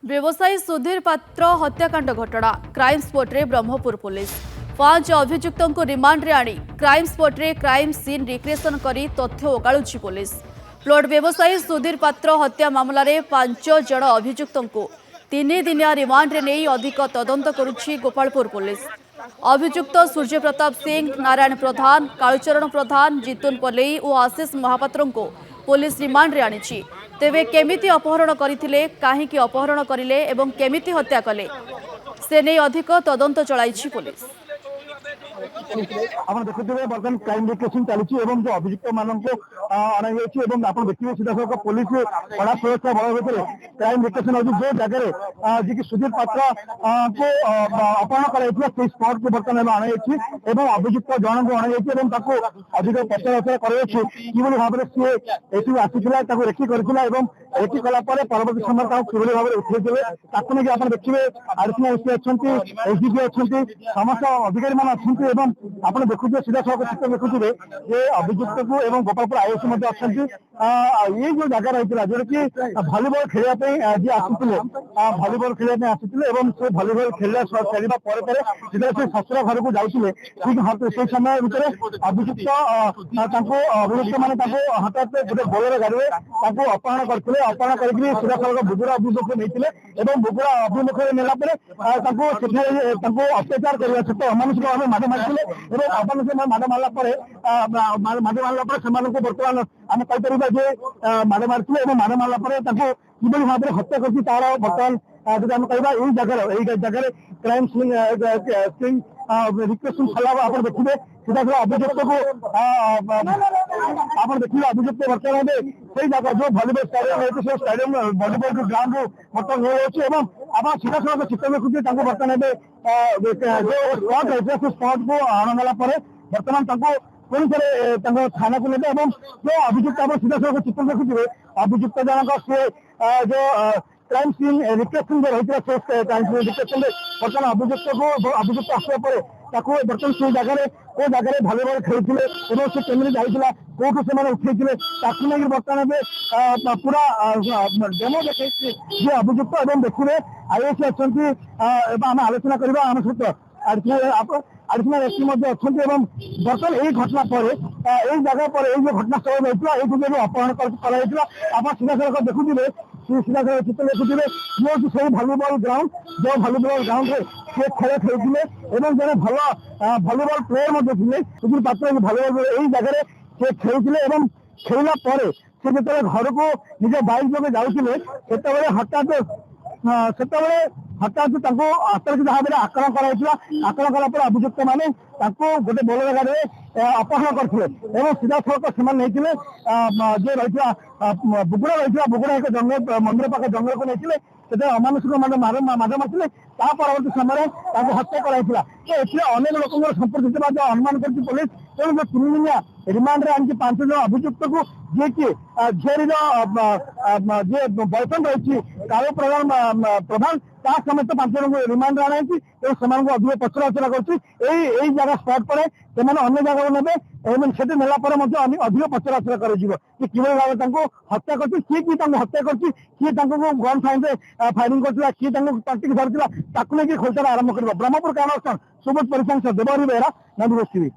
व्यवसायी सुधीर पात्र हत्याकांड घटना क्राइम स्पॉट ब्रह्मपुर पुलिस 5 अभियुक्तों को रिमांड रे आनी crime spot crime scene recreation करी तथ्य ओगाळुछि पुलिस। प्लॉट व्यवसायी सुधीर पात्र हत्या मामला रे 5 जण अभियुक्तों को 3 दिनिया रिमांड रे नहीं अधिक तदंत करुछि गोपालपुर पुलिस। अभियुक्त सूर्य प्रताप सिंह, नारायण प्रधान, कालुचरण प्रधान, जितुन पलेई और आशीष महापात्र को पुलिस रिमांड रे आनिछि। तेबे केमिति अपहरण करथिले, काहेकि अपहरण करिले एवं केमिति हत्या कले से नहीं अधिक तदंत चलाइछि पुलिस। आप देखुए बर्तमान क्राइम इन्वेस्टिगेशन चलती जो अभियुक्त मानक अणाई आप देखिए सीधा सड़क पुलिस कड़ा सुरक्षा बल भितर क्राइम इन्वेस्टिगेशन अच्छी जो जगह जी सुधीर पात्र को अपहरण कर स्पॉट को बर्तमान अणाई अभियुक्त जन को अणाई अधिक पचराउचरा कर भाव में सी ये आसाला रेकी कर रेकी कलापर परवर्त समय किभली भाव में उठे नहीं आप देखिए आडिशनल एसपी अच्छा एसडीपी अच्छा समस्त अधिकारी मान अच्छा आप देखुए सीधा सड़क चित्र देखुए जे अभियुक्त को गोपालपुर आईएस अच्छा ये जो जगह रही जोटा कि भलीबल खेलने जी आसुले भलीबल खेलने आसुले से भलीबल खेलने जितने से शशुर घर को जाते ठीक से समय भितर अभियुक्त अभियुक्त मैंने हठात गोटे बोलेरो गाड़ी अपहरण करते अपहरण कर सीधा सड़क बुगुड़ा अभिमुख नहीं बुगुड़ा अभिमुख नेला अत्याचार करने अमानुषिक भाव माड़ मारी अमानुषिक माड़ मारला बर्तमान आम कहीपर जे माड़ मारी माड़ मारला किभली भाव में हत्या कर तार बर्तमान जो आम कह यही जगह क्राइम सीन रिक्वेशन चला आप देखिए सीधा सीधा अभियुक्त को आप देखिए अभियुक्त बर्तमान से जगह जो भलीबल स्टाडियम है से स्टाडियम भलीबल ग्राउंड बर्तमान हो आप सीधा सड़क चित्र देखुए बर्तमान जो स्पॉट है स्पॉट को अणागला बर्तमान पुणी थे थाना को नेबे जो अभियुक्त आप सीधा सड़क चित्र देखुए अभियुक्त जनक सी जो क्राइम सीन रिक्वेशन जो रही क्राइम सीन रिक्वेशन बर्तमान अभियुक्त आसवा बर्तमान से जगह को जगह भलीबल खेलते से केमी जाइला कौटू से उठे बर्तमान पूरा डेमो देखे जे अभियुक्त देखिए आईएस अच्छा आम आलोचना करवा आम सहित आडिशनल एसपी अच्छा बर्तमान यही घटना पर यही जगह पर जो घटनास्थल होता है अपहरण कर आप सीधा सड़क देखुए सीधा सड़क चित्र देखुए ये हूँ से भलीबल ग्राउंड जो भलीबल ग्राउंड में से खेल खेलते जड़े भल भलीबल प्लेयर थे सुधीर पात्र भलीबल यही जगह से खेलते खेलला से जो घर को निज बाइक लगे जाते हठात आतर्कित भाव में आक्रमण कराइला अभियुक्त मैंने गोटे बोलेरो गाड़ी अपहरण करते सीधा सड़क से जो रही बुगुड़ा रही बुगुड़ा एक जंगल मंदिर पाख जंगल को नहीं से अमानुषिक माड़ मारते परवर्त समय हत्या कराइला तो अनेक लोक संपर्क जो अनुमान कर पुलिस तेणु जो 3 दिनिया रिमांड आनी 5 जन अभियुक्त को जी कि झीरी जे बॉयफ्रेंड रही कालू प्रधान समेत 5 जन को रिमांड आना अधिक पचराउचरा कर जगह स्पॉट पर अन्य जगह ने नेला अधिक पचराउचरा कर किभली भाव में हत्या कर किए हत्या कर गन फायरिंग कर किए पार्टी धरता खोलतार आरंभ कर ब्रह्मपुर कान सुबोध परिसंख्या देवहरी बेहरा नंदीबोस टीवी।